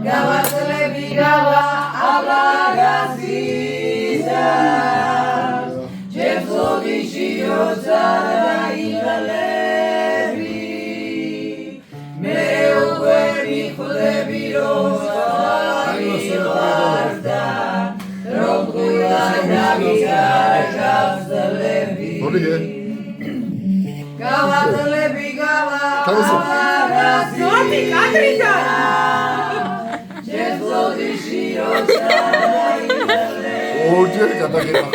გავაძლები გავა აბლაგაზიზა ჯებსოდიში როცა დაიღალები მე უკვე მიხვდები რომ ვარდა რომ ყვირა დავიგარგავსლები გავაძლები გავა აბლაგაზიზა ჯებსოდიში როცა დაიღალები ორჯერ გადაგება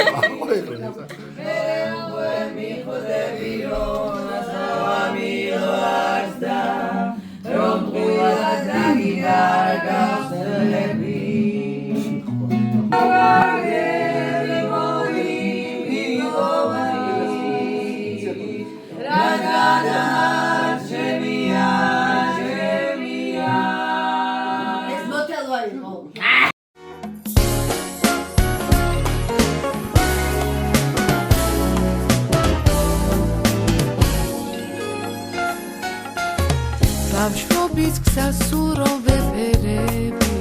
ბავშვობის გზას სულ რომ ვეფერები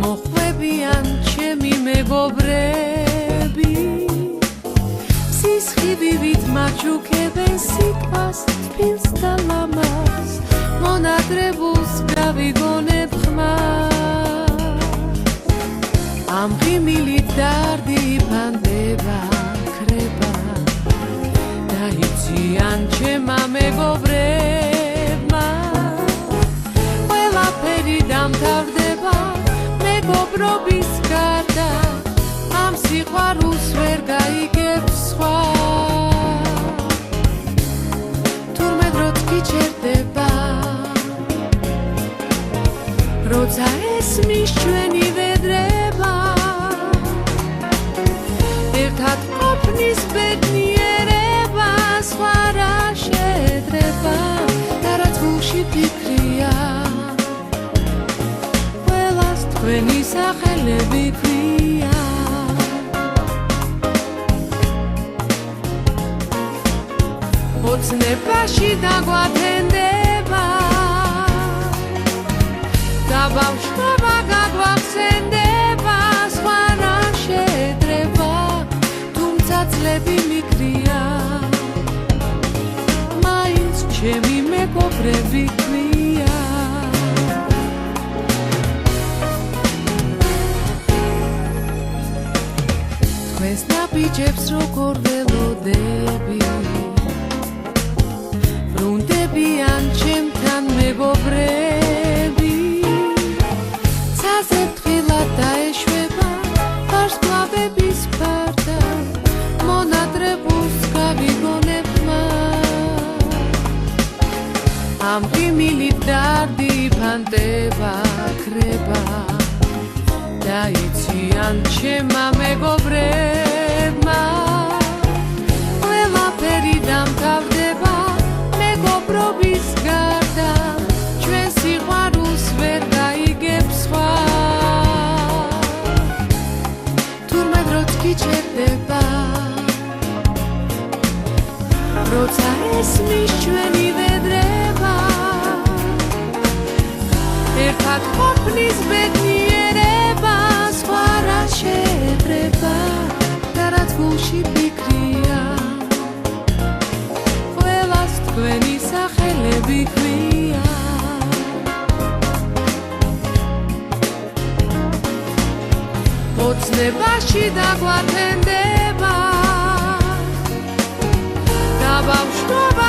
მოხვებიან ჩემი მეგობრები სისხლივით მაჩუქებენ სიტყვას თბილს და ლამაზ მონადრებულს გავიგონებ ხმას ამ ღიმილით დარდი ფანდება ქრება დაიციან ჩემმა მეგობრებმა ყველაფერი დამთავრდება მეგობრობის გარდა ამ სიყვარულს ვერ გაიგებ სხვა თურმე დროც გიჩერდება როცა ესმის ჩვენი ვედრება ერთად ყოფნის ბედნიერება სხვა რა შეძრება და რაც გულში ფიქრია ყველას თქვენი სახელები ქვია ოცნებაში დაგვათენდება და ბავშვობა გაგვახსენდება სხვა რა შეძრება თუმცა ძლები მიქრია მაინც ჩემი მეგობრები ქვია თქვენს ნაბიჯებს როგორ ველოდები ბრუნდებიან ჩემთან მეგობრები ცაზე ფრთხილად დაეშვება ვარსკვლავების გარდა მონადრებულს გავიგონებ ამ ღიმილით დარდი ფანდება ქრება დაიციან ჩემმა მეგობრებმა ყველაფერი დამთავრდება მეგობრობის გარდა ჩვენ სიყვარულს ვერ გაიგებ სხვა თურმე დროც გიჩერდება როცა ესმის ჩვენი ვედრება ერთად ყოფნის ბედნიერება სხვა რა შეძრება და რაც გულში ფიქრია ყველას თქვენი სახელები ქვია ოცნებაში დაგვათენდება და ბავშვობა